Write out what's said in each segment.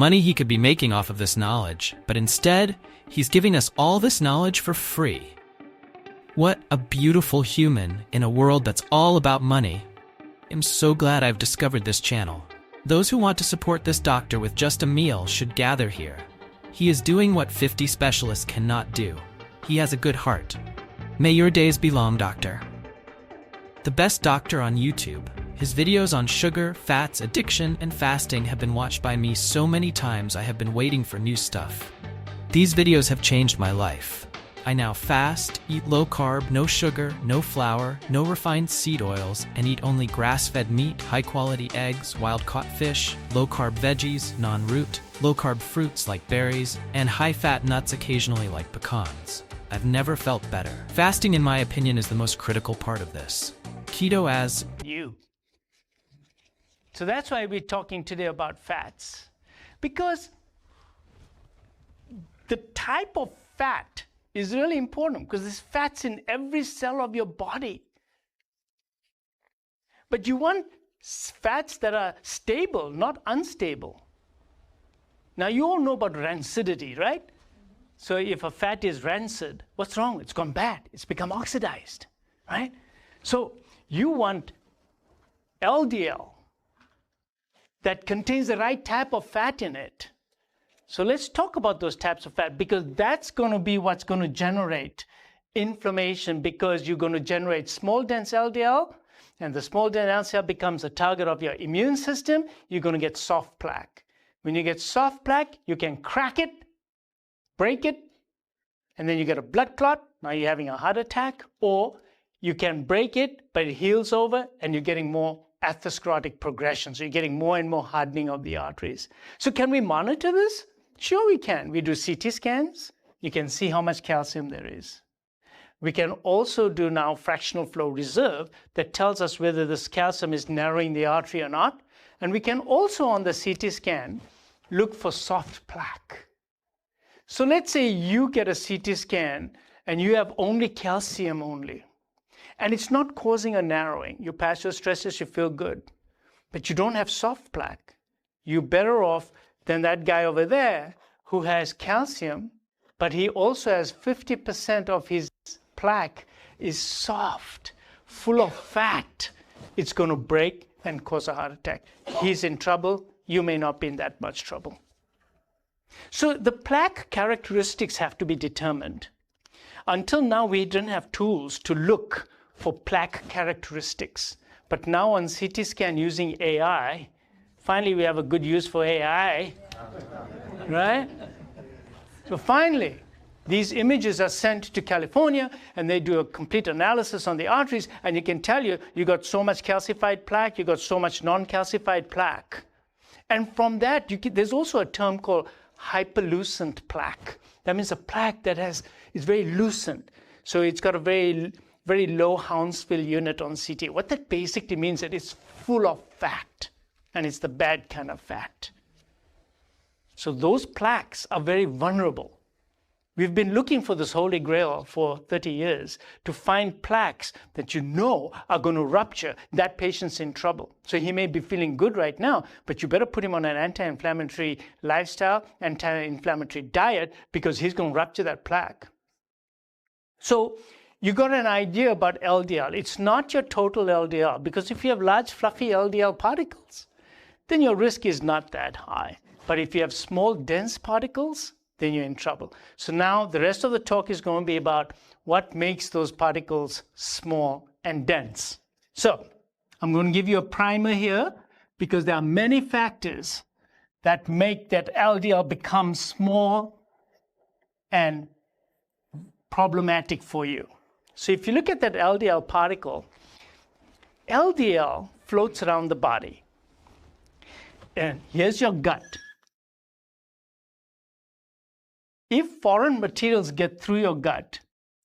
money he could be making off of this knowledge, but instead, he's giving us all this knowledge for free. What a beautiful human in a world that's all about money. I'm so glad I've discovered this channel. Those who want to support this doctor with just a meal should gather here. He is doing what 50 specialists cannot do. He has a good heart. May your days be long, doctor. The best doctor on YouTube. His videos on sugar, fats, addiction, and fasting have been watched by me so many times I have been waiting for new stuff. These videos have changed my life. I now fast, eat low carb, no sugar, no flour, no refined seed oils, and eat only grass-fed meat, high-quality eggs, wild-caught fish, low-carb veggies, non-root, low-carb fruits like berries, and high-fat nuts occasionally like pecans. I've never felt better. Fasting, in my opinion, is the most critical part of this. Keto as you. So that's why we're talking today about fats. Because the type of fat is really important, because there's fats in every cell of your body. But you want fats that are stable, not unstable. Now you all know about rancidity, right? So if a fat is rancid, what's wrong? It's gone bad. It's become oxidized, right? So you want LDL that contains the right type of fat in it. So let's talk about those types of fat, because that's going to be what's going to generate inflammation, because you're going to generate small dense LDL, and the small dense LDL becomes a target of your immune system. You're going to get soft plaque. When you get soft plaque, you can crack it, break it, and then you get a blood clot. Now you're having a heart attack. Or you can break it, but it heals over, and you're getting more atherosclerotic progression. So you're getting more and more hardening of the arteries. So can we monitor this? Sure we can. We do CT scans. You can see how much calcium there is. We can also do now fractional flow reserve that tells us whether this calcium is narrowing the artery or not. And we can also, on the CT scan, look for soft plaque. So let's say you get a CT scan and you have only calcium only, and it's not causing a narrowing. You pass your stresses, you feel good, but you don't have soft plaque. You're better off than that guy over there who has calcium, but he also has 50% of his plaque is soft, full of fat. It's going to break and cause a heart attack. He's in trouble. You may not be in that much trouble. So the plaque characteristics have to be determined. Until now, we didn't have tools to look for plaque characteristics. But now on CT scan using AI, finally we have a good use for AI, right? So finally, these images are sent to California, and they do a complete analysis on the arteries, and you can tell you got so much calcified plaque, you got so much non-calcified plaque. And from that, there's also a term called hyperlucent plaque. That means a plaque that is very lucent. So it's got a very, very low Hounsfield unit on CT. What that basically means is that it's full of fat, and it's the bad kind of fat. So those plaques are very vulnerable. We've been looking for this holy grail for 30 years to find plaques that you know are going to rupture. That patient's in trouble. So he may be feeling good right now, but you better put him on an anti-inflammatory lifestyle, anti-inflammatory diet, because he's going to rupture that plaque. So you got an idea about LDL. It's not your total LDL, because if you have large fluffy LDL particles, then your risk is not that high. But if you have small dense particles, then you're in trouble. So now the rest of the talk is going to be about what makes those particles small and dense. So I'm going to give you a primer here, because there are many factors that make that LDL become small and problematic for you. So if you look at that LDL particle, LDL floats around the body. And here's your gut. If foreign materials get through your gut,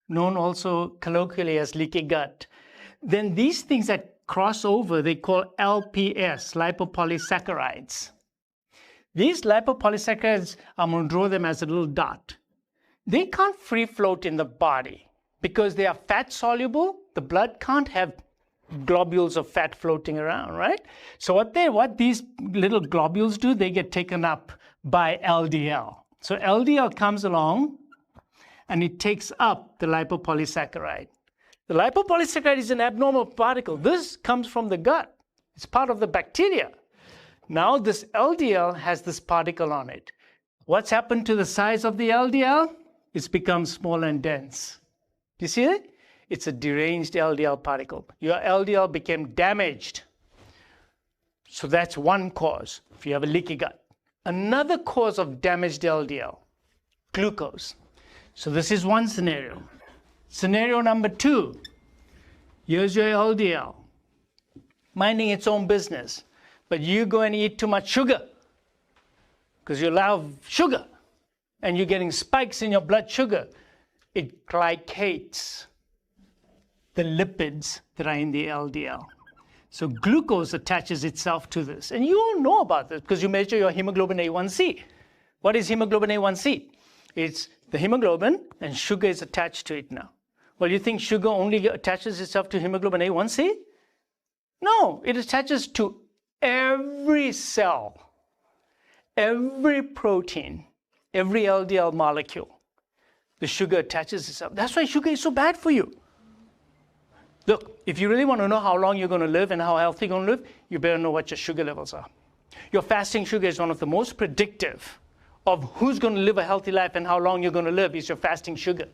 known also colloquially as leaky gut, then these things that cross over, they call LPS, lipopolysaccharides. These lipopolysaccharides, I'm going to draw them as a little dot. They can't free float in the body because they are fat soluble. The blood can't have globules of fat floating around, right? So what these little globules do, they get taken up by LDL. So LDL comes along and it takes up the lipopolysaccharide. The lipopolysaccharide is an abnormal particle. This comes from the gut. It's part of the bacteria. Now this LDL has this particle on it. What's happened to the size of the LDL? It's become small and dense. Do you see it? It's a deranged LDL particle. Your LDL became damaged. So that's one cause if you have a leaky gut. Another cause of damaged LDL, glucose. So this is one scenario. Scenario number 2, here's your LDL, minding its own business, but you go and eat too much sugar because you love sugar and you're getting spikes in your blood sugar. It glycates the lipids that are in the LDL. So glucose attaches itself to this. And you all know about this because you measure your hemoglobin A1C. What is hemoglobin A1C? It's the hemoglobin and sugar is attached to it now. Well, you think sugar only attaches itself to hemoglobin A1C? No, it attaches to every cell, every protein, every LDL molecule. The sugar attaches itself. That's why sugar is so bad for you. Look, if you really want to know how long you're going to live and how healthy you're going to live, you better know what your sugar levels are. Your fasting sugar is one of the most predictive of who's going to live a healthy life and how long you're going to live is your fasting sugar.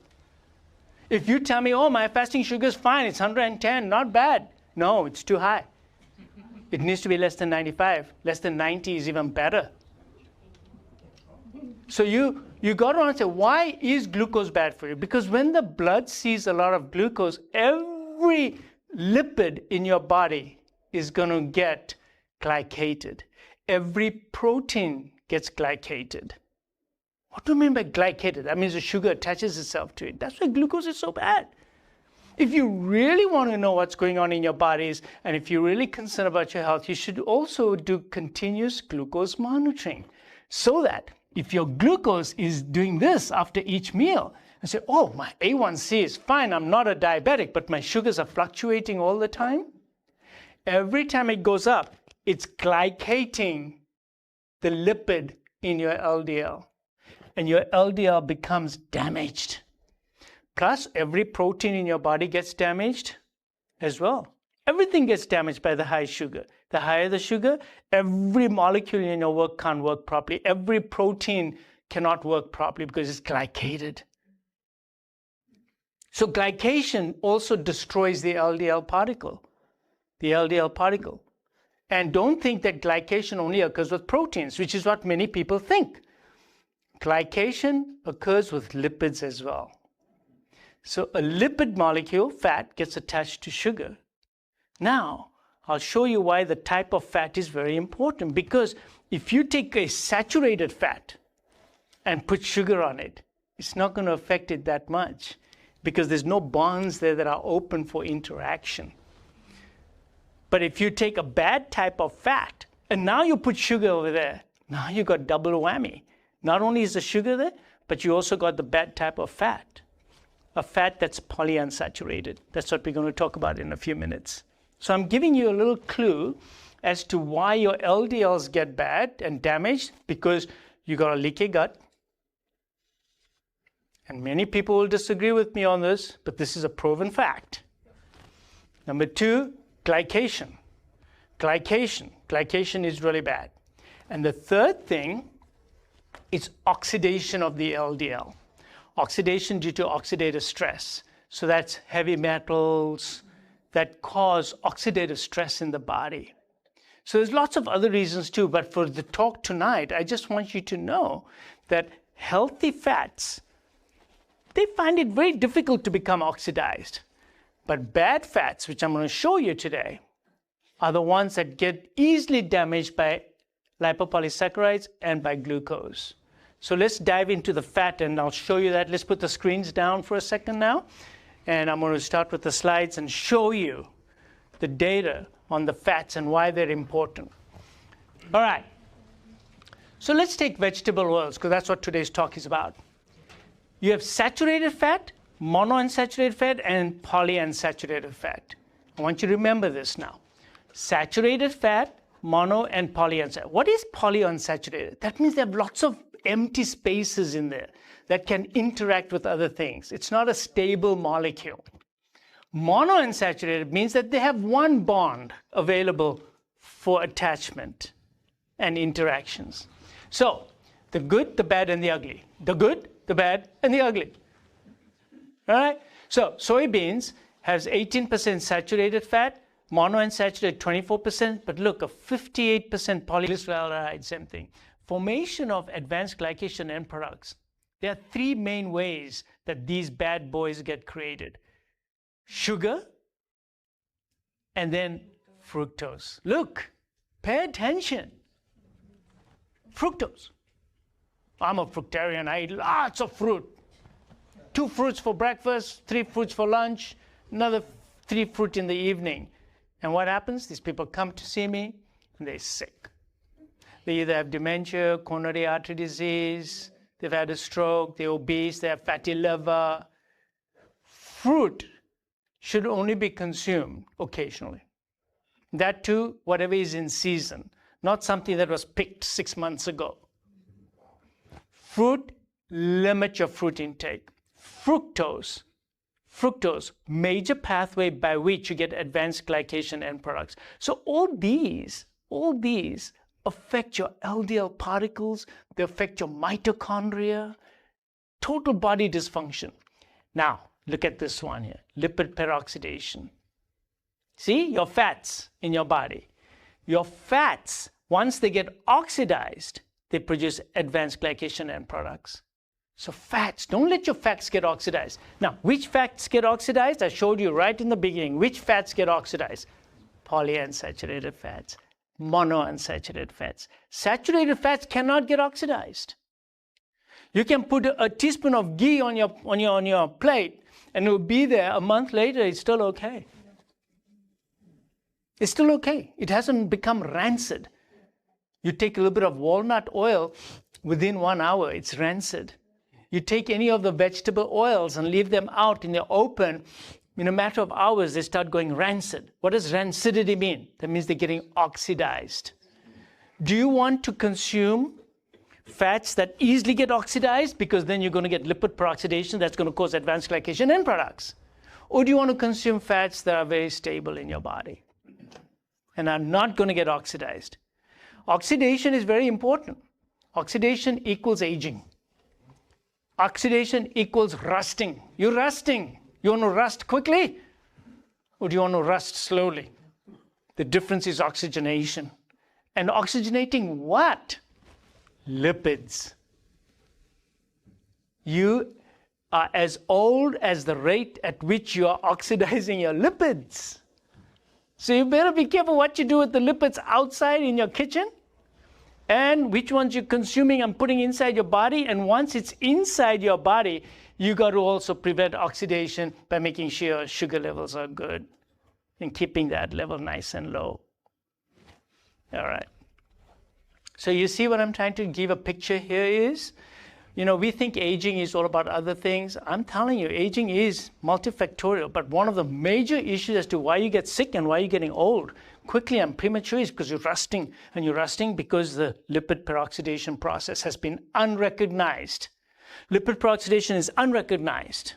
If you tell me, oh, my fasting sugar is fine, it's 110, not bad. No, it's too high. It needs to be less than 95. Less than 90 is even better. So you got to answer, why is glucose bad for you? Because when the blood sees a lot of glucose, every lipid in your body is going to get glycated. Every protein gets glycated. What do you mean by glycated? That means the sugar attaches itself to it. That's why glucose is so bad. If you really want to know what's going on in your bodies, and if you're really concerned about your health, you should also do continuous glucose monitoring. So that if your glucose is doing this after each meal, and say, oh, my A1C is fine, I'm not a diabetic, but my sugars are fluctuating all the time. Every time it goes up, it's glycating the lipid in your LDL. And your LDL becomes damaged. Plus, every protein in your body gets damaged as well. Everything gets damaged by the high sugar. The higher the sugar, every molecule in your work can't work properly. Every protein cannot work properly because it's glycated. So glycation also destroys the LDL particle. The LDL particle. And don't think that glycation only occurs with proteins, which is what many people think. Glycation occurs with lipids as well. So a lipid molecule, fat, gets attached to sugar. Now, I'll show you why the type of fat is very important. Because if you take a saturated fat and put sugar on it, it's not going to affect it that much because there's no bonds there that are open for interaction. But if you take a bad type of fat and now you put sugar over there, now you got double whammy. Not only is the sugar there, but you also got the bad type of fat. A fat that's polyunsaturated. That's what we're going to talk about in a few minutes. So I'm giving you a little clue as to why your LDLs get bad and damaged, because you got a leaky gut. And many people will disagree with me on this, but this is a proven fact. Number 2, glycation. Glycation is really bad. And the third thing is oxidation of the LDL. Oxidation due to oxidative stress. So that's heavy metals that cause oxidative stress in the body. So there's lots of other reasons too, but for the talk tonight, I just want you to know that healthy fats, they find it very difficult to become oxidized. But bad fats, which I'm going to show you today, are the ones that get easily damaged by lipopolysaccharides and by glucose. So let's dive into the fat and I'll show you that. Let's put the screens down for a second now. And I'm going to start with the slides and show you the data on the fats and why they're important. All right. So let's take vegetable oils because that's what today's talk is about. You have saturated fat, monounsaturated fat, and polyunsaturated fat. I want you to remember this now. Saturated fat, mono and polyunsaturated. What is polyunsaturated? That means they have lots of empty spaces in there that can interact with other things. It's not a stable molecule. Monounsaturated means that they have one bond available for attachment and interactions. So, the good, the bad, and the ugly. The good, the bad, and the ugly. All right? So, soybeans has 18% saturated fat, monounsaturated 24%, but look, a 58% polyglyceraldehyde, same thing. Formation of advanced glycation end products. There are three main ways that these bad boys get created. Sugar, and then fructose. Look, pay attention. Fructose. I'm a fruitarian, I eat lots of fruit. 2 fruits for breakfast, 3 fruits for lunch, another 3 fruit in the evening. And what happens? These people come to see me and they're sick. They either have dementia, coronary artery disease, they've had a stroke, they're obese, they have fatty liver. Fruit should only be consumed occasionally. That too, whatever is in season, not something that was picked 6 months ago. Fruit, limit your fruit intake. Fructose, major pathway by which you get advanced glycation end products. So all these affect your LDL particles, they affect your mitochondria, total body dysfunction. Now, look at this one here, lipid peroxidation. See, your fats in your body. Your fats, once they get oxidized, they produce advanced glycation end products. So fats, don't let your fats get oxidized. Now, which fats get oxidized? I showed you right in the beginning. Which fats get oxidized? Polyunsaturated fats, monounsaturated fats. Saturated fats cannot get oxidized. You can put a teaspoon of ghee on your plate and it will be there a month later, it's still okay. It's still okay. It hasn't become rancid. You take a little bit of walnut oil, within 1 hour, it's rancid. You take any of the vegetable oils and leave them out in the open, in a matter of hours, they start going rancid. What does rancidity mean? That means they're getting oxidized. Do you want to consume fats that easily get oxidized? Because then you're going to get lipid peroxidation that's going to cause advanced glycation end products. Or do you want to consume fats that are very stable in your body and are not going to get oxidized? Oxidation is very important. Oxidation equals aging. Oxidation equals rusting. You're rusting. You want to rust quickly? Or do you want to rust slowly? The difference is oxygenation. And oxygenating what? Lipids. You are as old as the rate at which you are oxidizing your lipids. So you better be careful what you do with the lipids outside in your kitchen and which ones you're consuming and putting inside your body. And once it's inside your body, you got to also prevent oxidation by making sure your sugar levels are good and keeping that level nice and low. All right. So you see what I'm trying to give a picture here is, we think aging is all about other things. I'm telling you, aging is multifactorial, but one of the major issues as to why you get sick and why you're getting old quickly and premature is because you're rusting, and you're rusting because the lipid peroxidation process has been unrecognized. Lipid peroxidation is unrecognized.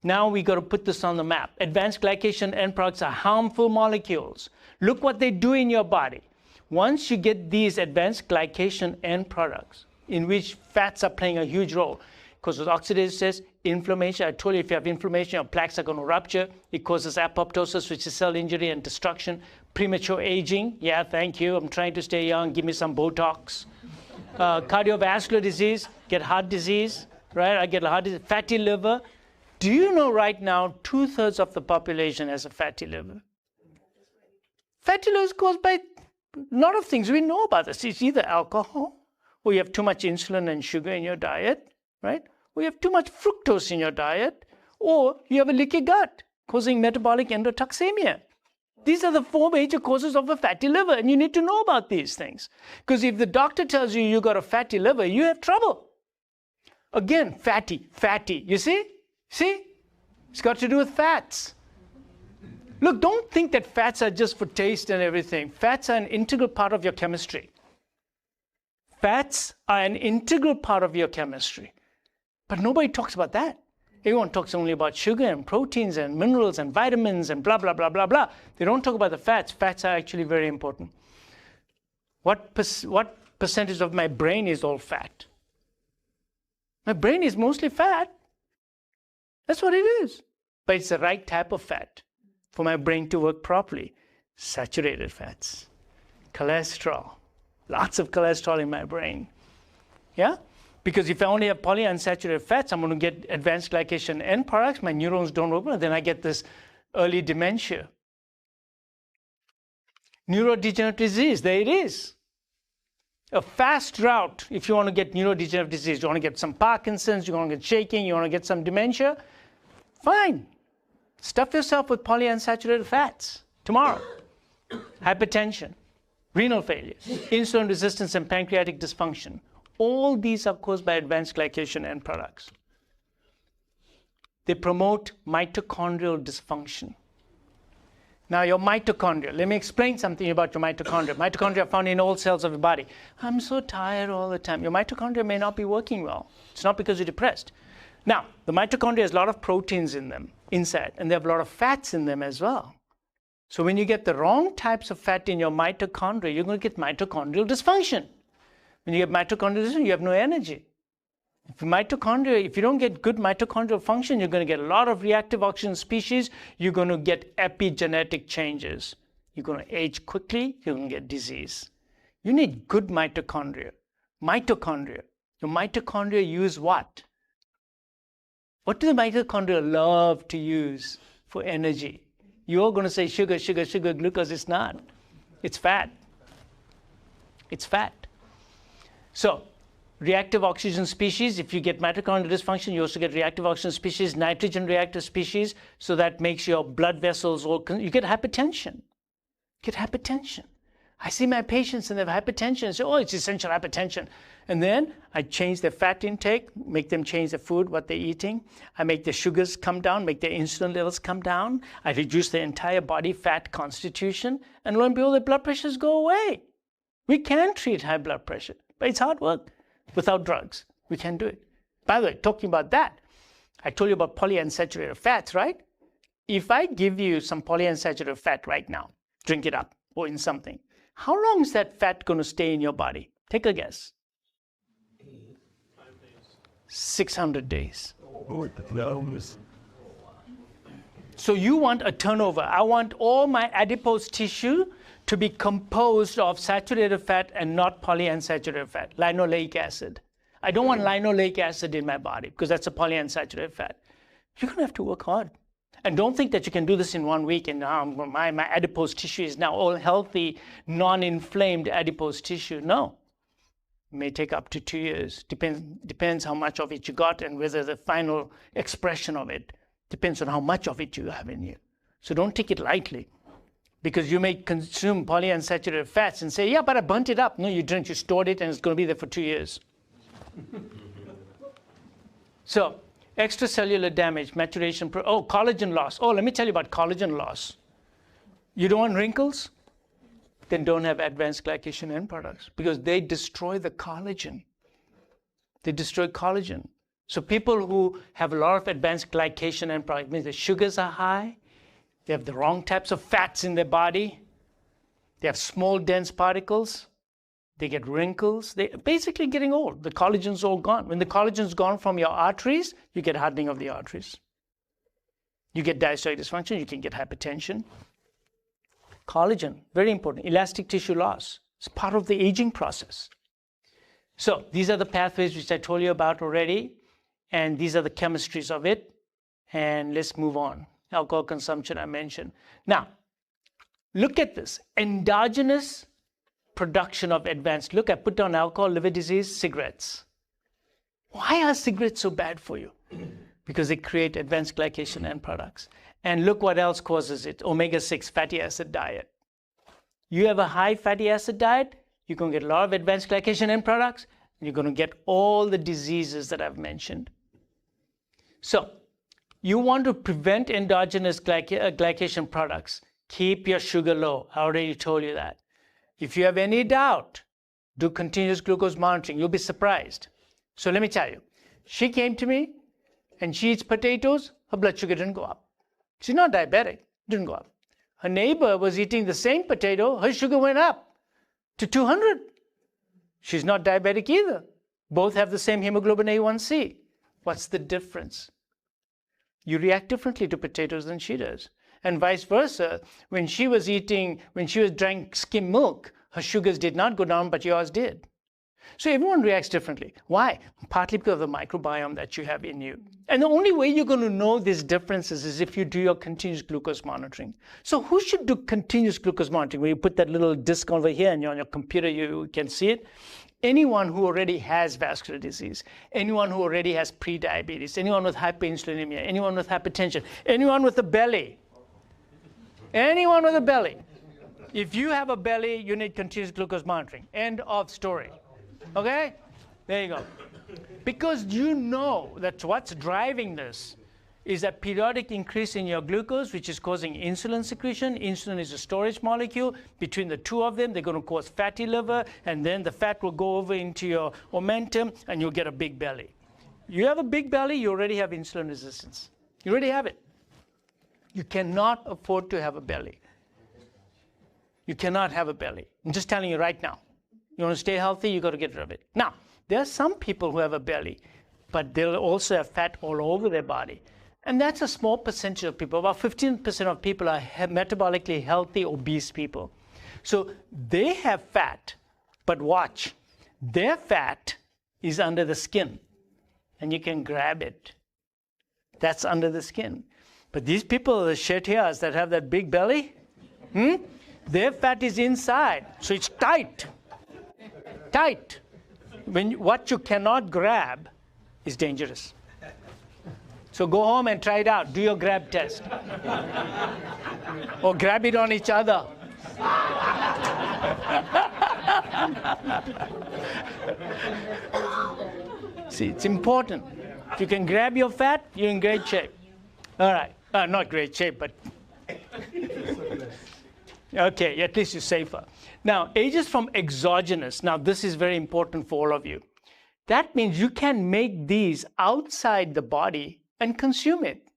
Now we got to put this on the map. Advanced glycation end products are harmful molecules. Look what they do in your body. Once you get these advanced glycation end products, in which fats are playing a huge role, because of oxidative stress, inflammation. I told you if you have inflammation, your plaques are going to rupture. It causes apoptosis, which is cell injury and destruction. Premature aging. Yeah, thank you. I'm trying to stay young. Give me some Botox. Cardiovascular disease. Get heart disease. Right? I get heart disease. Fatty liver. Do you know right now 2/3 of the population has a fatty liver? Fatty liver is caused by a lot of things. We know about this. It's either alcohol, or you have too much insulin and sugar in your diet, right? Or you have too much fructose in your diet, or you have a leaky gut causing metabolic endotoxemia. These are the 4 major causes of a fatty liver, and you need to know about these things. Because if the doctor tells you you got a fatty liver, you have trouble. Again, fatty. You see? See? It's got to do with fats. Look, don't think that fats are just for taste and everything. Fats are an integral part of your chemistry. Fats are an integral part of your chemistry. But nobody talks about that. Everyone talks only about sugar and proteins and minerals and vitamins and blah, blah, blah, blah, blah. They don't talk about the fats. Fats are actually very important. What percentage of my brain is all fat? My brain is mostly fat. That's what it is. But it's the right type of fat for my brain to work properly. Saturated fats, cholesterol, lots of cholesterol in my brain. Yeah? Because if I only have polyunsaturated fats, I'm going to get advanced glycation end products. My neurons don't open, and then I get this early dementia. Neurodegenerative disease, there it is. A fast route if you want to get neurodegenerative disease. You want to get some Parkinson's, you want to get shaking, you want to get some dementia. Fine. Stuff yourself with polyunsaturated fats tomorrow. Hypertension, renal failure, insulin resistance, and pancreatic dysfunction. All these are caused by advanced glycation end products. They promote mitochondrial dysfunction. Now, your mitochondria, let me explain something about your mitochondria. Mitochondria are found in all cells of your body. I'm so tired all the time. Your mitochondria may not be working well. It's not because you're depressed. Now, the mitochondria has a lot of proteins in them, inside, and they have a lot of fats in them as well. So when you get the wrong types of fat in your mitochondria, you're going to get mitochondrial dysfunction. When you get mitochondrial dysfunction, you have no energy. If you don't get good mitochondrial function, you're going to get a lot of reactive oxygen species. You're going to get epigenetic changes. You're going to age quickly. You're going to get disease. You need good mitochondria. Mitochondria. Your mitochondria use what? What do the mitochondria love to use for energy? You're going to say sugar, sugar, sugar, glucose. It's not. It's fat. It's fat. So, reactive oxygen species, if you get mitochondrial dysfunction, you also get reactive oxygen species, nitrogen reactive species, so that makes your blood vessels all, you get hypertension. You get hypertension. I see my patients and they have hypertension and say, oh, it's essential hypertension. And then I change their fat intake, make them change the food, what they're eating. I make their sugars come down, make their insulin levels come down. I reduce their entire body fat constitution, and lo and behold, their blood pressures go away. We can treat high blood pressure, but it's hard work. Without drugs, we can do it. By the way, talking about that, I told you about polyunsaturated fats, right? If I give you some polyunsaturated fat right now, drink it up or in something, how long is that fat going to stay in your body? Take a guess. 5 days. 600 days. So you want a turnover. I want all my adipose tissue to be composed of saturated fat and not polyunsaturated fat, linoleic acid. I don't want linoleic acid in my body because that's a polyunsaturated fat. You're going to have to work hard. And don't think that you can do this in 1 week and my adipose tissue is now all healthy, non-inflamed adipose tissue. No. It may take up to 2 years. Depends how much of it you got and whether the final expression of it depends on how much of it you have in you. So don't take it lightly. Because you may consume polyunsaturated fats and say, yeah, but I burnt it up. No, you didn't. You stored it and it's going to be there for 2 years. So, extracellular damage, maturation, collagen loss. Oh, let me tell you about collagen loss. You don't want wrinkles? Then don't have advanced glycation end products because they destroy the collagen. They destroy collagen. So people who have a lot of advanced glycation end products, means the sugars are high, they have the wrong types of fats in their body. They have small, dense particles. They get wrinkles. They're basically getting old. The collagen's all gone. When the collagen's gone from your arteries, you get hardening of the arteries. You get digestive dysfunction. You can get hypertension. Collagen, very important. Elastic tissue loss. It's part of the aging process. So these are the pathways which I told you about already. And these are the chemistries of it. And let's move on. Alcohol consumption I mentioned. Now, look at this. Endogenous production of advanced. Look, I put down alcohol, liver disease, cigarettes. Why are cigarettes so bad for you? Because they create advanced glycation end products. And look what else causes it. Omega-6 fatty acid diet. You have a high fatty acid diet, you're going to get a lot of advanced glycation end products, and you're going to get all the diseases that I've mentioned. So, You want to prevent endogenous glycation products. Keep your sugar low. I already told you that. If you have any doubt, do continuous glucose monitoring. You'll be surprised. So let me tell you. She came to me and she eats potatoes. Her blood sugar didn't go up. She's not diabetic. Didn't go up. Her neighbor was eating the same potato. Her sugar went up to 200. She's not diabetic either. Both have the same hemoglobin A1C. What's the difference? You react differently to potatoes than she does. And vice versa. When she drank skim milk, her sugars did not go down, but yours did. So everyone reacts differently. Why? Partly because of the microbiome that you have in you. And the only way you're going to know these differences is if you do your continuous glucose monitoring. So who should do continuous glucose monitoring? Where you put that little disc over here and on your computer you can see it. Anyone who already has vascular disease, anyone who already has prediabetes, anyone with hyperinsulinemia, anyone with hypertension, anyone with a belly. Anyone with a belly. If you have a belly, you need continuous glucose monitoring. End of story. Okay? There you go. Because you know that what's driving this is a periodic increase in your glucose, which is causing insulin secretion. Insulin is a storage molecule. Between the two of them, they're going to cause fatty liver, and then the fat will go over into your omentum, and you'll get a big belly. You have a big belly, you already have insulin resistance. You already have it. You cannot afford to have a belly. You cannot have a belly. I'm just telling you right now. You want to stay healthy, you got to get rid of it. Now, there are some people who have a belly, but they'll also have fat all over their body. And that's a small percentage of people. About 15% of people are metabolically healthy, obese people. So they have fat, but watch. Their fat is under the skin, and you can grab it. That's under the skin. But these people, the shetiyas that have that big belly, their fat is inside, so it's tight. Tight. What you cannot grab is dangerous. So go home and try it out. Do your grab test. Or grab it on each other. See, it's important. If you can grab your fat, you're in great shape. All right. Not great shape, but okay, at least you're safer. Now, ages from exogenous. Now, this is very important for all of you. That means you can make these outside the body and consume it.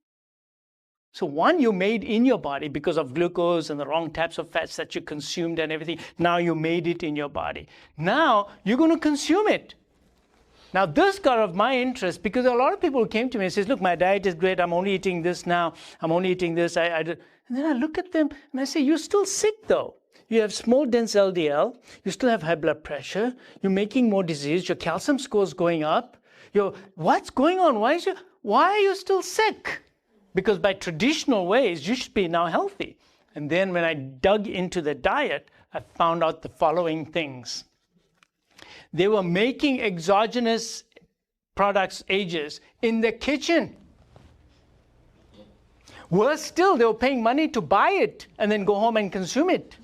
So one you made in your body because of glucose and the wrong types of fats that you consumed and everything. Now you made it in your body. Now you're going to consume it. Now this got of my interest because a lot of people came to me and says, look, my diet is great. I'm only eating this now. I'm only eating this. And then I look at them and I say, you're still sick though. You have small dense LDL. You still have high blood pressure. You're making more disease. Your calcium score is going up. What's going on? Why are you still sick? Because by traditional ways, you should be now healthy. And then when I dug into the diet, I found out the following things. They were making exogenous products, ages, in the kitchen. Worse still, they were paying money to buy it and then go home and consume it.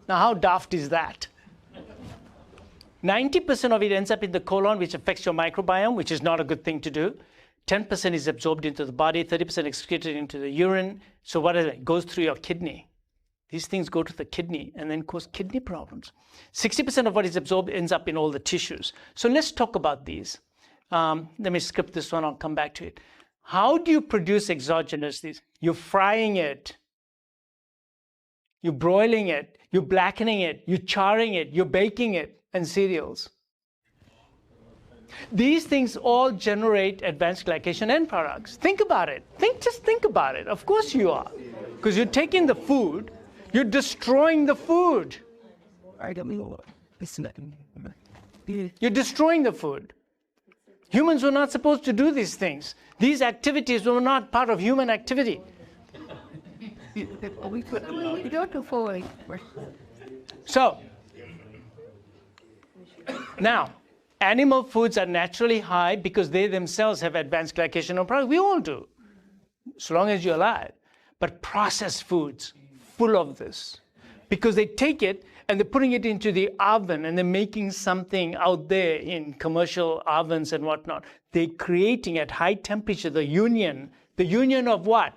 Now, how daft is that? 90% of it ends up in the colon, which affects your microbiome, which is not a good thing to do. 10% is absorbed into the body, 30% excreted into the urine. So what is it? It goes through your kidney. These things go to the kidney and then cause kidney problems. 60% of what is absorbed ends up in all the tissues. So let's talk about these. Let me skip this one. I'll come back to it. How do you produce exogenous these? You're frying it. You're broiling it. You're blackening it. You're charring it. You're baking it. And cereals. These things all generate advanced glycation end products. Think about it. Just think about it. Of course you are. Because you're taking the food, you're destroying the food. You're destroying the food. Humans were not supposed to do these things. These activities were not part of human activity. So, now, animal foods are naturally high because they themselves have advanced glycation end products. We all do, so long as you're alive. But processed foods, full of this. because they take it and they're putting it into the oven and they're making something out there in commercial ovens and whatnot. They're creating at high temperature the union of what?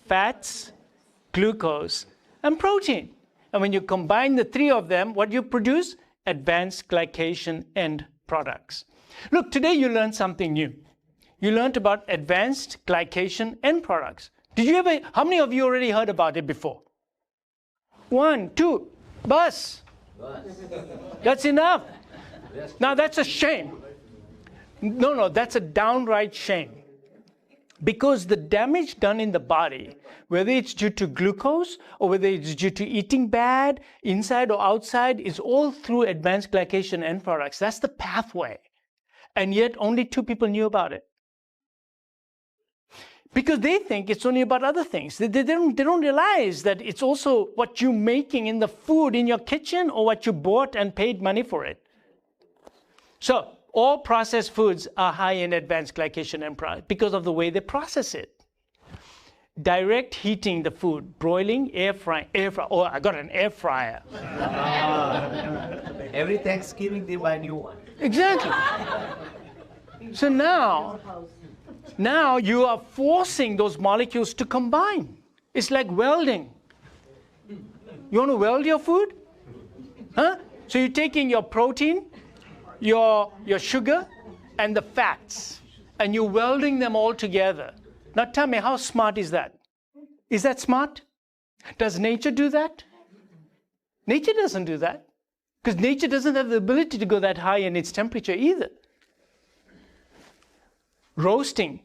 Fats, glucose, and protein. And when you combine the three of them, what you produce? Advanced glycation end products. Look, today you learned something new. You learned about advanced glycation end products. How many of you already heard about it before? 1, 2, bus. That's enough. Now that's a shame. No, that's a downright shame. Because the damage done in the body, whether it's due to glucose or whether it's due to eating bad, inside or outside, is all through advanced glycation end products. That's the pathway. And yet only 2 people knew about it. Because they think it's only about other things. They don't realize that it's also what you're making in the food in your kitchen or what you bought and paid money for it. So all processed foods are high in advanced glycation end products because of the way they process it. Direct heating the food, broiling, air frying. Oh, I got an air fryer. Every Thanksgiving they buy a new one. Exactly. So now you are forcing those molecules to combine. It's like welding. You want to weld your food? Huh? So you're taking your protein, your sugar, and the fats, and you're welding them all together. Now tell me, how smart is that? Is that smart? Does nature do that? Nature doesn't do that. Because nature doesn't have the ability to go that high in its temperature either. Roasting,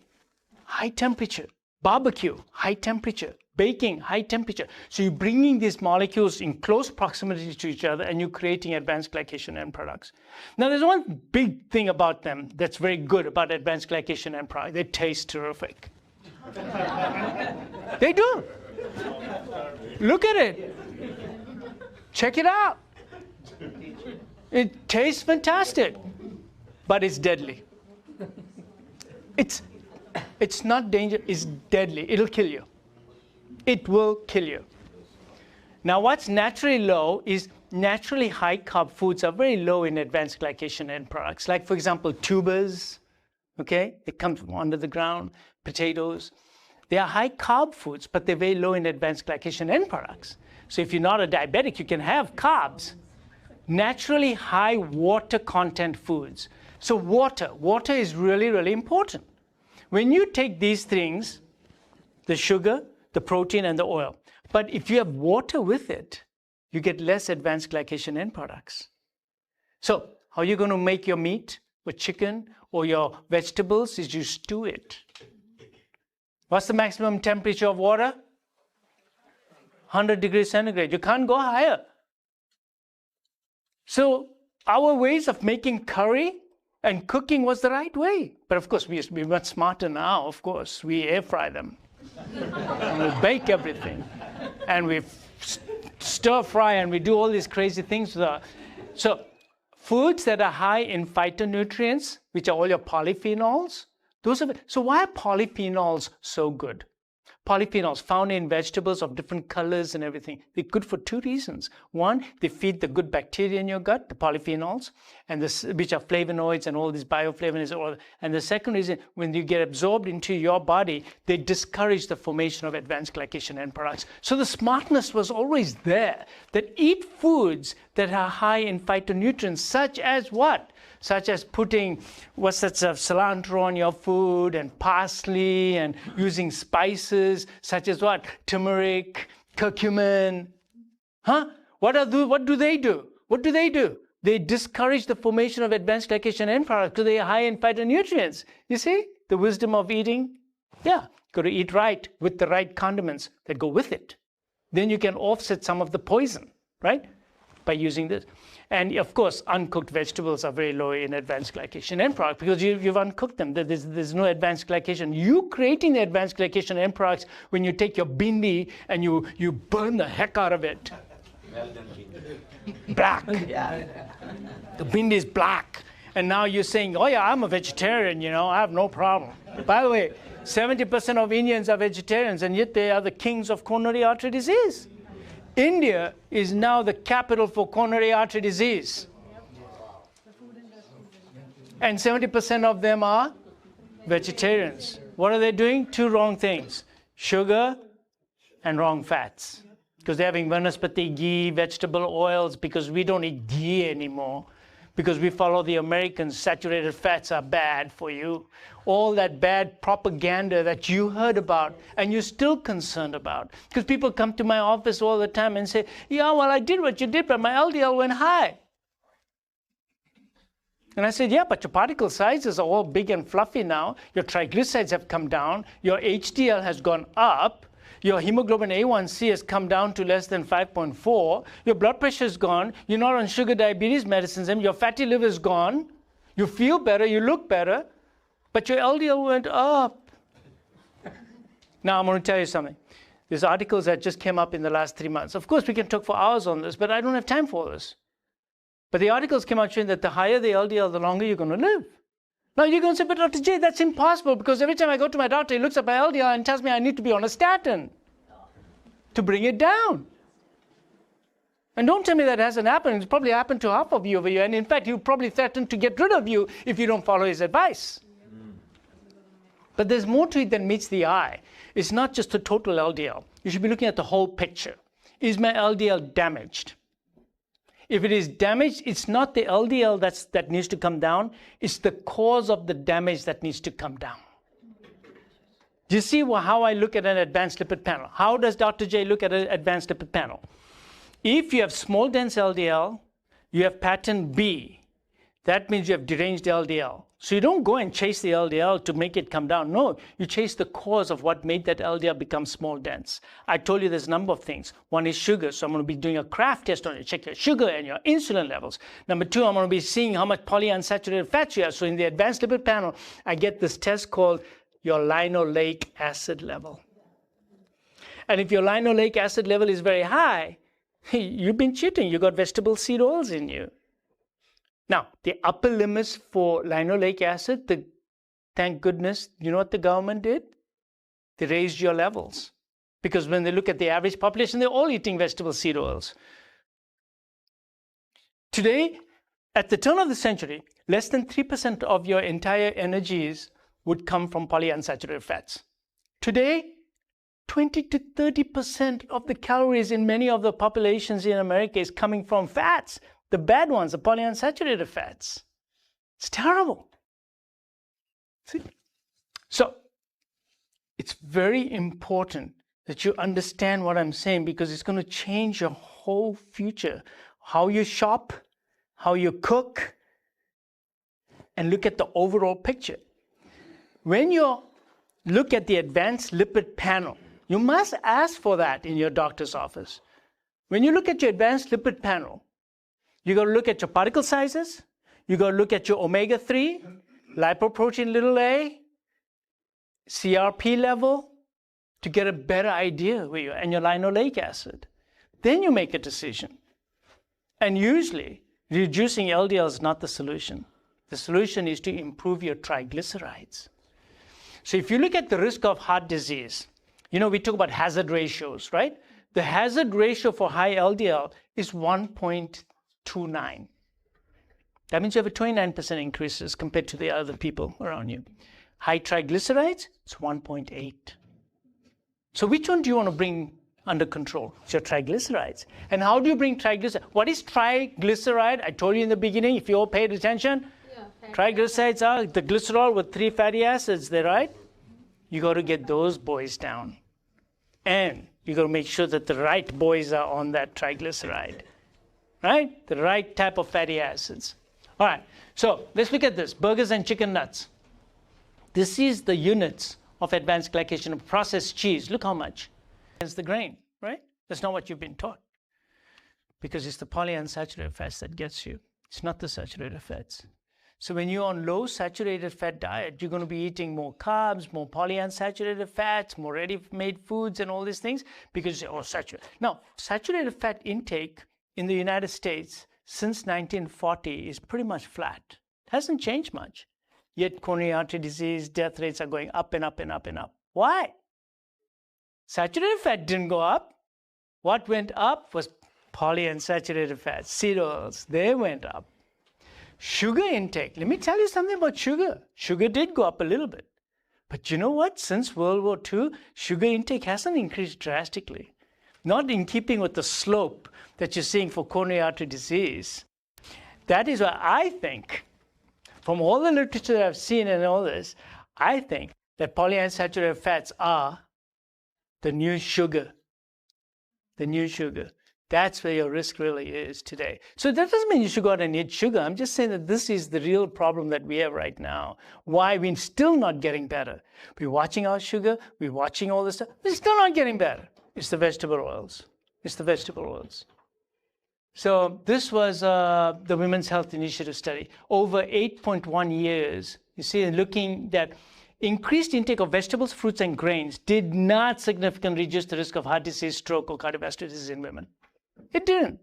high temperature. Barbecue, high temperature. Baking, high temperature. So you're bringing these molecules in close proximity to each other and you're creating advanced glycation end products. Now there's one big thing about them that's very good about advanced glycation end products. They taste terrific. They do. Look at it. Check it out. It tastes fantastic, but it's deadly. It's not dangerous, it's deadly. It'll kill you. It will kill you. Now what's naturally low is naturally high carb foods are very low in advanced glycation end products. Like for example, tubers, okay? It comes from under the ground, potatoes. They are high carb foods, but they're very low in advanced glycation end products. So if you're not a diabetic, you can have carbs. Naturally high water content foods. So water is really, really important. When you take these things, the sugar, the protein, and the oil, but if you have water with it, you get less advanced glycation end products. So how are you going to make your meat or chicken or your vegetables is you stew it. What's the maximum temperature of water? 100 degrees centigrade. You can't go higher. So our ways of making curry and cooking was the right way. But of course, we're much smarter now, of course. We air fry them. And we bake everything. And we stir fry and we do all these crazy things. So foods that are high in phytonutrients, which are all your polyphenols, so why are polyphenols so good? Polyphenols found in vegetables of different colors and everything. They're good for 2 reasons. One, they feed the good bacteria in your gut, the polyphenols, and which are flavonoids and all these bioflavonoids. And the second reason, when you get absorbed into your body, they discourage the formation of advanced glycation end products. So the smartness was always there, that eat foods that are high in phytonutrients, such as what? Such as putting cilantro on your food and parsley and using spices such as what? Turmeric, curcumin. Huh? What do they do? What do they do? They discourage the formation of advanced glycation end products because they are high in phytonutrients. You see the wisdom of eating? Yeah, got to eat right with the right condiments that go with it. Then you can offset some of the poison, right? By using this. And of course, uncooked vegetables are very low in advanced glycation end products because you've uncooked them. There's no advanced glycation. You creating the advanced glycation end products when you take your bindi and you burn the heck out of it. Black. Yeah. The bindi is black. And now you're saying, oh yeah, I'm a vegetarian, I have no problem. By the way, 70% of Indians are vegetarians and yet they are the kings of coronary artery disease. India is now the capital for coronary artery disease. And 70% of them are vegetarians. What are they doing? Two wrong things: sugar and wrong fats. Because they're having vanaspati ghee, vegetable oils, because we don't eat ghee anymore. Because we follow the Americans, saturated fats are bad for you. All that bad propaganda that you heard about and you're still concerned about. Because people come to my office all the time and say, yeah, well, I did what you did, but my LDL went high. And I said, yeah, but your particle sizes are all big and fluffy now. Your triglycerides have come down. Your HDL has gone up. Your hemoglobin A1C has come down to less than 5.4. Your blood pressure is gone. You're not on sugar diabetes medicines. And your fatty liver is gone. You feel better. You look better. But your LDL went up. Now, I'm going to tell you something. There's articles that just came up in the last 3 months. Of course, we can talk for hours on this, but I don't have time for this. But the articles came out showing that the higher the LDL, the longer you're going to live. Now you're going to say, but Dr. J, that's impossible, because every time I go to my doctor, he looks at my LDL and tells me I need to be on a statin to bring it down. And don't tell me that hasn't happened. It's probably happened to half of you over here. And in fact, he'll probably threaten to get rid of you if you don't follow his advice. But there's more to it than meets the eye. It's not just the total LDL. You should be looking at the whole picture. Is my LDL damaged? If it is damaged, it's not the LDL that needs to come down. It's the cause of the damage that needs to come down. Do you see how I look at an advanced lipid panel? How does Dr. J look at an advanced lipid panel? If you have small dense LDL, you have pattern B. That means you have deranged LDL. So you don't go and chase the LDL to make it come down. No, you chase the cause of what made that LDL become small dense. I told you there's a number of things. One is sugar. So I'm going to be doing a Kraft test on you, check your sugar and your insulin levels. Number two, I'm going to be seeing how much polyunsaturated fats you have. So in the advanced lipid panel, I get this test called your linoleic acid level. And if your linoleic acid level is very high, you've been cheating. You got vegetable seed oils in you. Now, the upper limits for linoleic acid, thank goodness, you know what the government did? They raised your levels. Because when they look at the average population, they're all eating vegetable seed oils. Today, at the turn of the century, less than 3% of your entire energies would come from polyunsaturated fats. Today, 20 to 30% of the calories in many of the populations in America is coming from fats. The bad ones, the polyunsaturated fats. It's terrible. See? So, it's very important that you understand what I'm saying, because it's going to change your whole future. How you shop, how you cook, and look at the overall picture. When you look at the advanced lipid panel, you must ask for that in your doctor's office. When you look at your advanced lipid panel, you got to look at your particle sizes. You got to look at your omega-3, lipoprotein little a, CRP level, to get a better idea where you are, and your linoleic acid. Then you make a decision. And usually, reducing LDL is not the solution. The solution is to improve your triglycerides. So if you look at the risk of heart disease, you know, we talk about hazard ratios, right? The hazard ratio for high LDL is 1.29. That means you have a 29% increases compared to the other people around you. High triglycerides, it's 1.8. So which one do you want to bring under control? It's your triglycerides. And how do you bring triglycerides? What is triglyceride? I told you in the beginning, if you all paid attention, triglycerides are the glycerol with 3 fatty acids there, right? You got to get those boys down. And you got to make sure that the right boys are on that triglyceride. Right? The right type of fatty acids. All right. So let's look at this. Burgers and chicken nuts. This is the units of advanced glycation of processed cheese. Look how much. It's the grain, right? That's not what you've been taught. Because it's the polyunsaturated fats that gets you. It's not the saturated fats. So when you're on low saturated fat diet, you're going to be eating more carbs, more polyunsaturated fats, more ready-made foods and all these things because you're saturated. Now, saturated fat intake in the United States since 1940 is pretty much flat. It hasn't changed much. Yet coronary artery disease, death rates are going up and up and up and up. Why? Saturated fat didn't go up. What went up was polyunsaturated fats, seed oils. They went up. Sugar intake. Let me tell you something about sugar. Sugar did go up a little bit. But you know what? Since World War II, sugar intake hasn't increased drastically. Not in keeping with the slope that you're seeing for coronary artery disease. That is why I think, from all the literature that I've seen and all this, I think that polyunsaturated fats are the new sugar. The new sugar. That's where your risk really is today. So that doesn't mean you should go out and eat sugar. I'm just saying that this is the real problem that we have right now. Why we're still not getting better. We're watching our sugar. We're watching all this stuff. We're still not getting better. It's the vegetable oils. It's the vegetable oils. So this was the Women's Health Initiative study. Over 8.1 years, you see, looking at increased intake of vegetables, fruits, and grains did not significantly reduce the risk of heart disease, stroke, or cardiovascular disease in women. It didn't.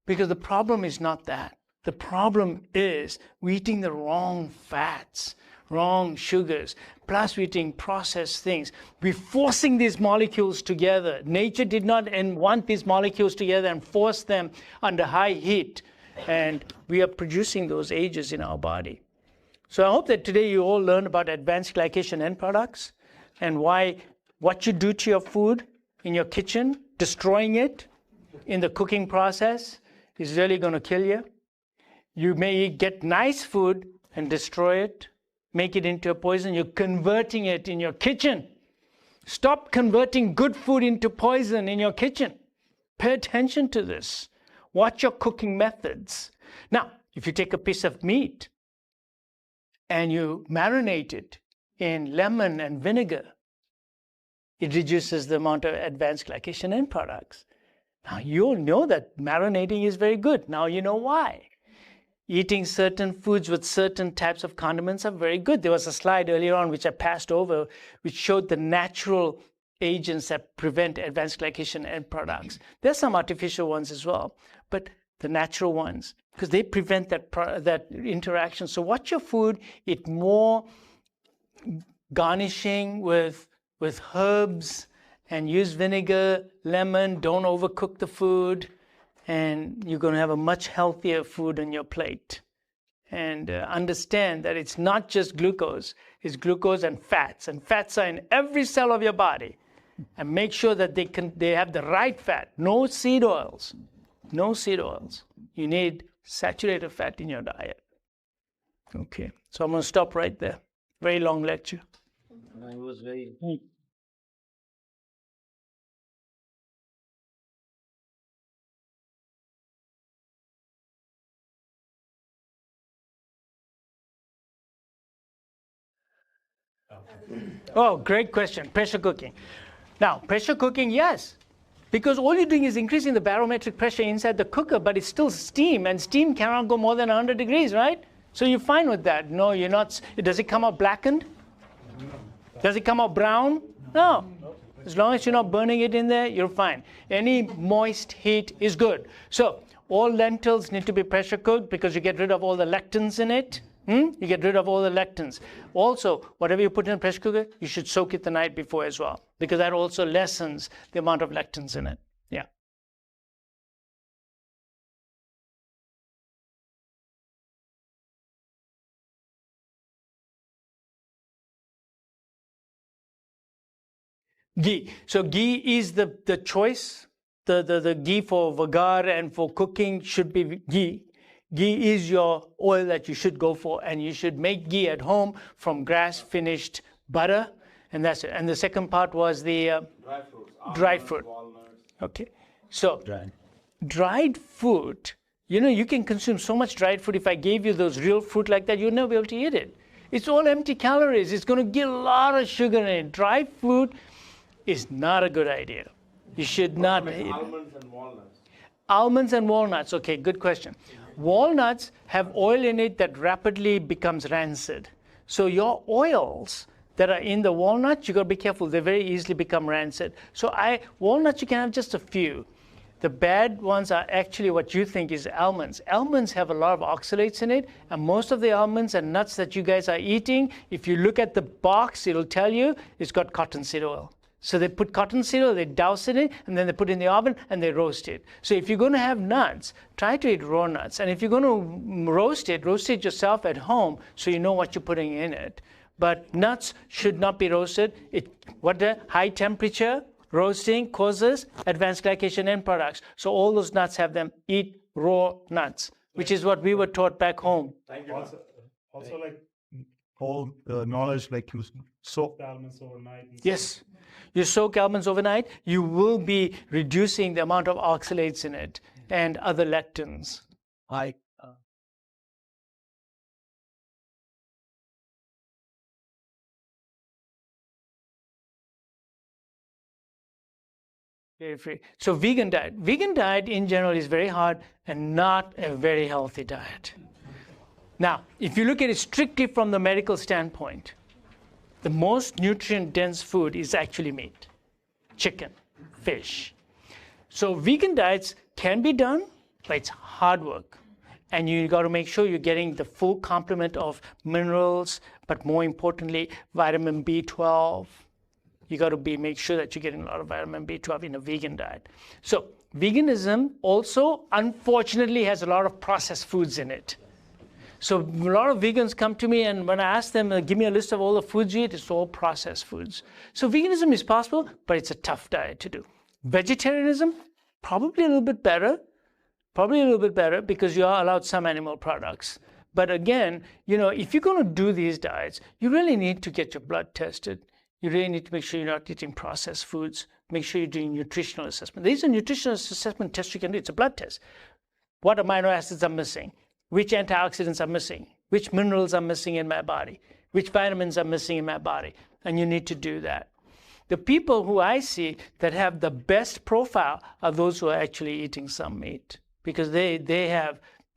Because the problem is not that. The problem is we're eating the wrong fats, wrong sugars, plus we're eating processed things. We're forcing these molecules together. Nature did not want these molecules together and force them under high heat. And we are producing those agents in our body. So I hope that today you all learn about advanced glycation end products and why what you do to your food in your kitchen, destroying it in the cooking process, is really going to kill you. You may get nice food and destroy it, make it into a poison. You're converting it in your kitchen. Stop converting good food into poison in your kitchen. Pay attention to this. Watch your cooking methods. Now, if you take a piece of meat and you marinate it in lemon and vinegar, it reduces the amount of advanced glycation end products. Now, you'll know that marinating is very good. Now you know why. Eating certain foods with certain types of condiments are very good. There was a slide earlier on which I passed over, which showed the natural agents that prevent advanced glycation end products. There's some artificial ones as well, but the natural ones, because they prevent that interaction. So watch your food, eat more garnishing with herbs, and use vinegar, lemon, don't overcook the food, and you're going to have a much healthier food on your plate. And understand that it's not just glucose, it's glucose and fats are in every cell of your body. And make sure that they have the right fat, no seed oils, no seed oils. You need saturated fat in your diet. Okay, so I'm going to stop right there. Very long lecture. It was very... Oh, great question. Pressure cooking. Now, pressure cooking, yes. Because all you're doing is increasing the barometric pressure inside the cooker, but it's still steam, and steam cannot go more than 100 degrees, right? So you're fine with that. No, you're not. Does it come out blackened? Does it come out brown? No. As long as you're not burning it in there, you're fine. Any moist heat is good. So all lentils need to be pressure cooked because you get rid of all the lectins in it. You get rid of all the lectins. Also, whatever you put in a pressure cooker, you should soak it the night before as well, because that also lessens the amount of lectins in it. Yeah. Ghee. So ghee is the choice. The ghee for vagar and for cooking should be ghee. Ghee is your oil that you should go for, and you should make ghee at home from grass-finished butter, and that's it. And the second part was the dried fruit. Walnuts. Okay, so dried fruit. You know, you can consume so much dried fruit. If I gave you those real fruit like that, you'd never be able to eat it. It's all empty calories. It's going to get a lot of sugar in it. Dried fruit is not a good idea. You should not eat it. Almonds and walnuts. Almonds and walnuts. Okay, good question. Walnuts have oil in it that rapidly becomes rancid. So your oils that are in the walnuts, you got to be careful. They very easily become rancid. So walnuts, you can have just a few. The bad ones are actually what you think is almonds. Almonds have a lot of oxalates in it, and most of the almonds and nuts that you guys are eating, if you look at the box, it'll tell you it's got cottonseed oil. So they put cotton cereal, they douse it in, and then they put it in the oven and they roast it. So if you're going to have nuts, try to eat raw nuts. And if you're going to roast it yourself at home so you know what you're putting in it. But nuts should not be roasted. What the high temperature roasting causes advanced glycation end products. So all those nuts have them. Eat raw nuts, which is what we were taught back home. Also like all the knowledge, like you soak the almonds overnight. Yes. You soak almonds overnight, you will be reducing the amount of oxalates in it and other lectins. Very free. So vegan diet. Vegan diet in general is very hard and not a very healthy diet. Now, if you look at it strictly from the medical standpoint, the most nutrient-dense food is actually meat, chicken, fish. So vegan diets can be done, but it's hard work. And you got to make sure you're getting the full complement of minerals, but more importantly, vitamin B12. You got to make sure that you're getting a lot of vitamin B12 in a vegan diet. So veganism also, unfortunately, has a lot of processed foods in it. So a lot of vegans come to me, and when I ask them, give me a list of all the foods you eat, it's all processed foods. So veganism is possible, but it's a tough diet to do. Vegetarianism, probably a little bit better. Probably a little bit better because you are allowed some animal products. But again, if you're going to do these diets, you really need to get your blood tested. You really need to make sure you're not eating processed foods. Make sure you're doing nutritional assessment. These are nutritional assessment tests you can do. It's a blood test. What amino acids are missing? Which antioxidants are missing? Which minerals are missing in my body? Which vitamins are missing in my body? And you need to do that. The people who I see that have the best profile are those who are actually eating some meat, because they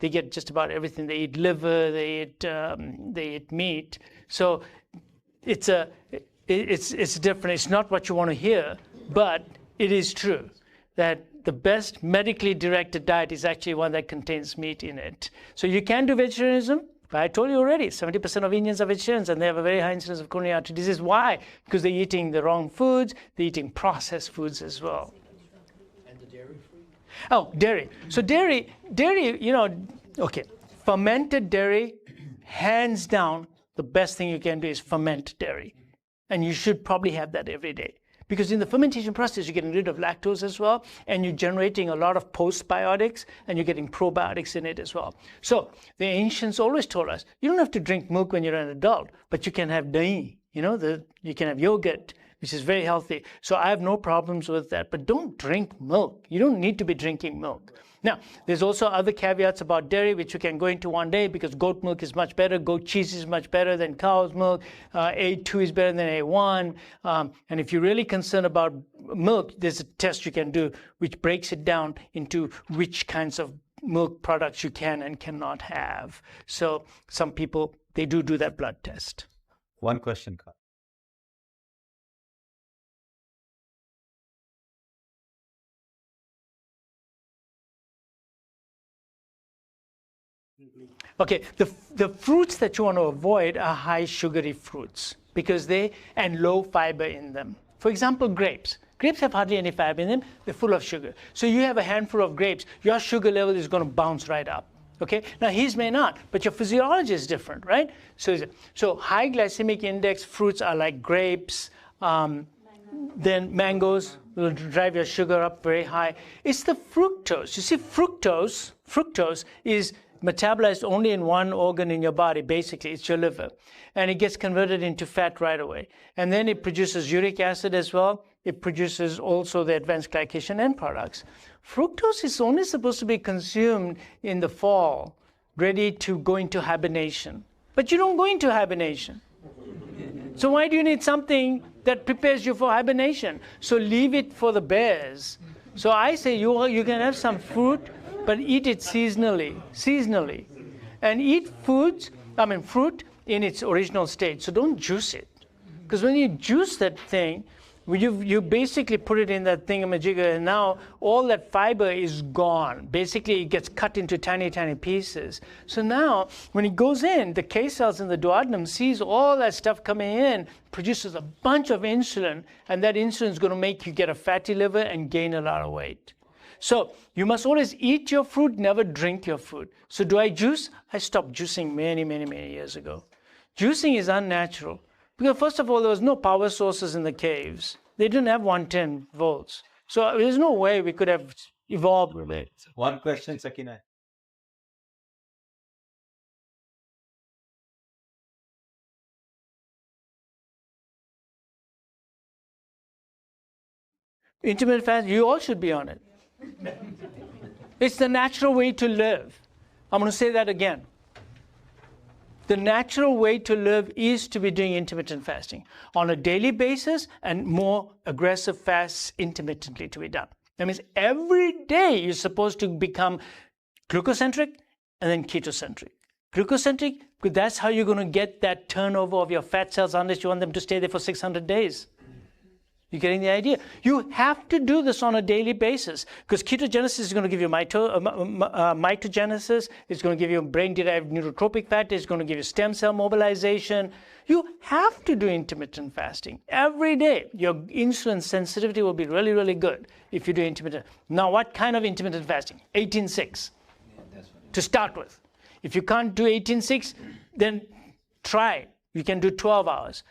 get just about everything. They eat liver, they eat meat. So it's different. It's not what you want to hear, but it is true that the best medically directed diet is actually one that contains meat in it. So you can do vegetarianism, but I told you already, 70% of Indians are vegetarians and they have a very high incidence of coronary artery disease. Why? Because they're eating the wrong foods, they're eating processed foods as well. And the dairy-free? Oh, dairy. So dairy, okay, fermented dairy, hands down, the best thing you can do is ferment dairy. And you should probably have that every day. Because in the fermentation process, you're getting rid of lactose as well, and you're generating a lot of postbiotics, and you're getting probiotics in it as well. So the ancients always told us, you don't have to drink milk when you're an adult, but you can have dahi, you can have yogurt, which is very healthy. So I have no problems with that, but don't drink milk. You don't need to be drinking milk. Now, there's also other caveats about dairy, which we can go into one day, because goat milk is much better, goat cheese is much better than cow's milk, A2 is better than A1. And if you're really concerned about milk, there's a test you can do which breaks it down into which kinds of milk products you can and cannot have. So some people, they do that blood test. One question, Carl. Okay, the fruits that you want to avoid are high sugary fruits and low fiber in them. For example, grapes. Grapes have hardly any fiber in them. They're full of sugar. So you have a handful of grapes, your sugar level is going to bounce right up. Okay, now his may not, but your physiology is different, right? So high glycemic index fruits are like grapes, then mangoes will drive your sugar up very high. It's the fructose. You see, fructose is metabolized only in one organ in your body, basically, it's your liver. And it gets converted into fat right away. And then it produces uric acid as well. It produces also the advanced glycation end products. Fructose is only supposed to be consumed in the fall, ready to go into hibernation. But you don't go into hibernation. So why do you need something that prepares you for hibernation? So leave it for the bears. So I say you can have some fruit, but eat it seasonally. And eat fruit in its original state. So don't juice it. Because when you juice that thing, You basically put it in that thingamajigger, and now all that fiber is gone. Basically, it gets cut into tiny, tiny pieces. So now, when it goes in, the K cells in the duodenum sees all that stuff coming in, produces a bunch of insulin, and that insulin is going to make you get a fatty liver and gain a lot of weight. So you must always eat your fruit, never drink your fruit. So do I juice? I stopped juicing many, many, many years ago. Juicing is unnatural. Because first of all, there was no power sources in the caves. They didn't have 110 volts. So there's no way we could have evolved with it. One question, Sakina. Intermittent fasting, you all should be on it. It's the natural way to live. I'm going to say that again. The natural way to live is to be doing intermittent fasting on a daily basis and more aggressive fasts intermittently to be done. That means every day you're supposed to become glucocentric and then ketocentric. Glucocentric, because that's how you're going to get that turnover of your fat cells unless you want them to stay there for 600 days. You're getting the idea? You have to do this on a daily basis because ketogenesis is going to give you mitogenesis, it's going to give you brain-derived neurotropic fat, it's going to give you stem cell mobilization. You have to do intermittent fasting every day. Your insulin sensitivity will be really, really good if you do intermittent. Now, what kind of intermittent fasting? 18-6 to start with. If you can't do 18-6, then try. You can do 12 hours.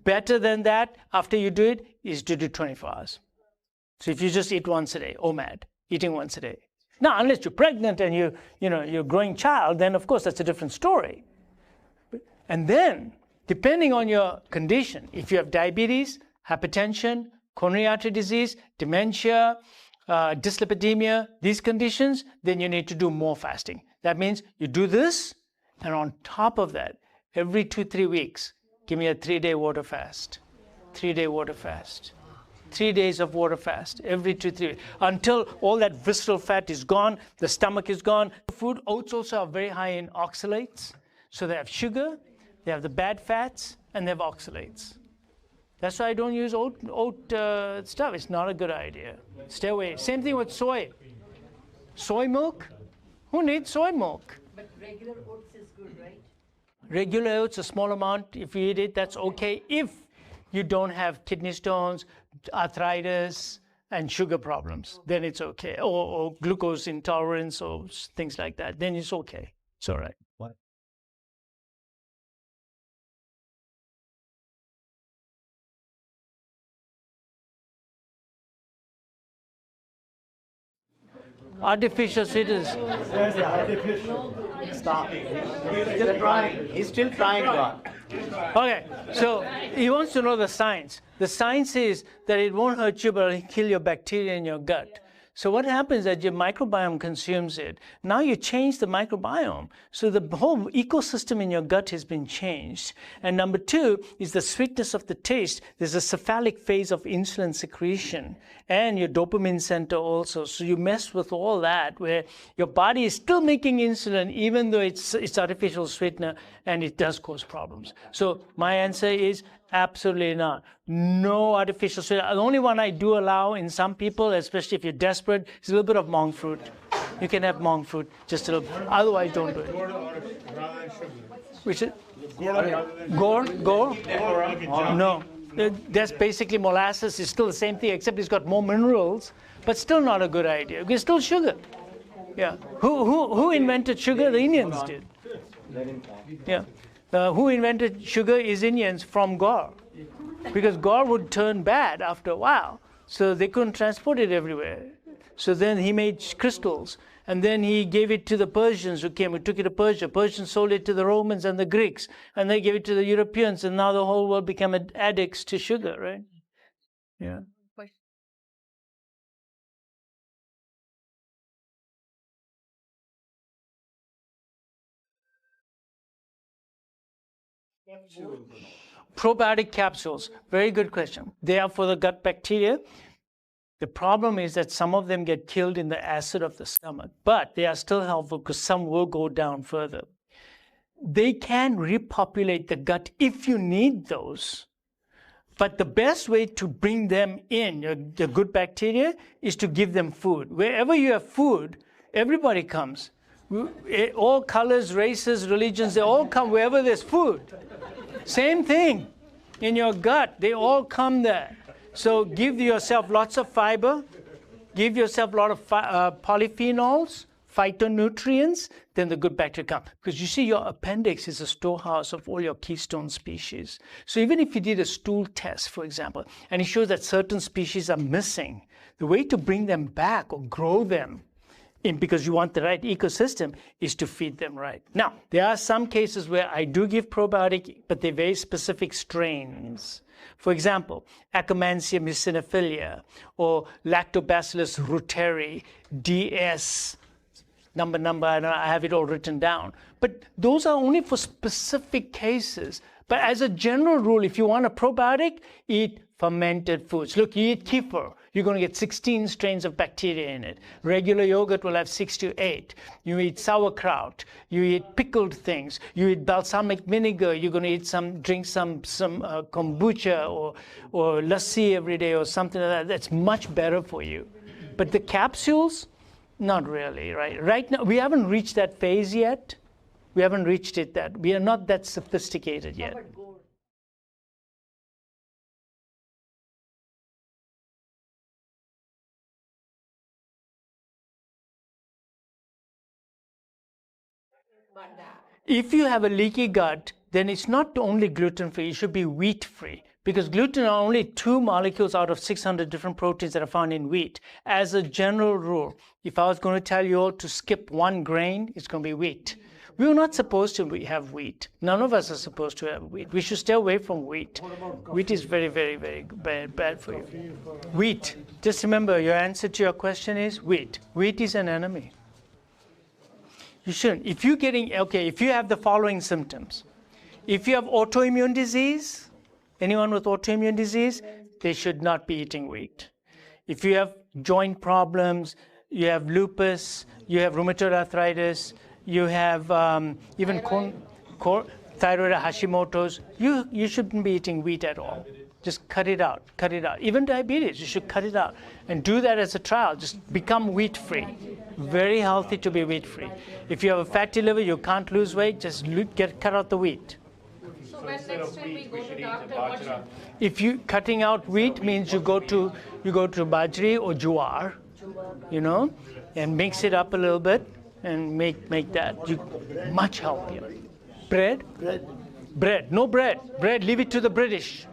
Better than that, after you do it, is to do 24 hours. So if you just eat once a day, OMAD, eating once a day. Now, unless you're pregnant and you're a growing child, then of course that's a different story. And then, depending on your condition, if you have diabetes, hypertension, coronary artery disease, dementia, dyslipidemia, these conditions, then you need to do more fasting. That means you do this, and on top of that, every 2-3 weeks, give me a 3-day water fast. 3-day water fast. 3 days of water fast every 2-3 weeks until all that visceral fat is gone, the stomach is gone. Food, oats also are very high in oxalates. So they have sugar, they have the bad fats, and they have oxalates. That's why I don't use oat stuff. It's not a good idea. Stay away. Same thing with soy. Soy milk? Who needs soy milk? But regular oats is good, right? Regular oats, a small amount, if you eat it, that's okay. If you don't have kidney stones, arthritis, and sugar problems, then it's okay. Or glucose intolerance or things like that, then it's okay. It's all right. What? Artificial sweeteners. Stop. He's still trying, God. Okay, so he wants to know the science. The science is that it won't hurt you, but it'll kill your bacteria in your gut. So what happens is that your microbiome consumes it. Now you change the microbiome. So the whole ecosystem in your gut has been changed. And number two is the sweetness of the taste. There's a cephalic phase of insulin secretion and your dopamine center also. So you mess with all that where your body is still making insulin even though it's artificial sweetener and it does cause problems. So my answer is absolutely not. No artificial sweetener. The only one I do allow in some people, especially if you're desperate, is a little bit of monk fruit. You can have monk fruit, just a little. Otherwise, don't do it. Which is? Gourd? No. That's basically molasses. It's still the same thing, except it's got more minerals, but still not a good idea. It's still sugar. Yeah. Who invented sugar? The Indians did. Yeah. Who invented sugar is Indians from Gaur. Because Gaur would turn bad after a while. So they couldn't transport it everywhere. So then he made crystals. And then he gave it to the Persians who came. He took it to Persia. Persians sold it to the Romans and the Greeks. And they gave it to the Europeans. And now the whole world became addicts to sugar, right? Yeah. Probiotic capsules, very good question. They are for the gut bacteria. The problem is that some of them get killed in the acid of the stomach, but they are still helpful because some will go down further. They can repopulate the gut if you need those. But the best way to bring them in, the good bacteria, is to give them food. Wherever you have food, everybody comes. All colors, races, religions, they all come wherever there's food. Same thing in your gut, they all come there. So give yourself lots of fiber, give yourself a lot of polyphenols, phytonutrients, then the good bacteria come. Because you see, your appendix is a storehouse of all your keystone species. So even if you did a stool test, for example, and it shows that certain species are missing, the way to bring them back or grow them, because you want the right ecosystem, is to feed them right. Now, there are some cases where I do give probiotic, but they're very specific strains. For example, Akkermansia muciniphila or Lactobacillus reuteri DS, number, I have it all written down. But those are only for specific cases. But as a general rule, if you want a probiotic, eat fermented foods. Look, you eat kefir, you're going to get 16 strains of bacteria in it. Regular yogurt will have 6 to 8. You eat sauerkraut, you eat pickled things, you eat balsamic vinegar, you're going to eat drink some kombucha or lassi every day or something like that. That's much better for you. But the capsules, not really, right? Right now, we haven't reached that phase yet. We haven't reached it that. We are not that sophisticated yet. If you have a leaky gut, then it's not only gluten-free, it should be wheat-free. Because gluten are only 2 molecules out of 600 different proteins that are found in wheat. As a general rule, if I was going to tell you all to skip one grain, it's going to be wheat. We are not supposed to have wheat. None of us are supposed to have wheat. We should stay away from wheat. Wheat is very, very, very bad for you. Wheat. Just remember, your answer to your question is wheat. Wheat is an enemy. You shouldn't. If you have the following symptoms. If you have autoimmune disease, anyone with autoimmune disease, they should not be eating wheat. If you have joint problems, you have lupus, you have rheumatoid arthritis, you have even thyroid Hashimoto's, you shouldn't be eating wheat at all. Just cut it out, cut it out. Even diabetes, you should cut it out. And do that as a trial. Just become wheat-free. Very healthy to be wheat-free. If you have a fatty liver, you can't lose weight, just cut out the wheat. So when next time we go to doctor, what should... If you cutting out wheat means you go to bajri or jowar, and mix it up a little bit and make that much healthier. Bread? Bread. No bread. Bread, leave it to the British.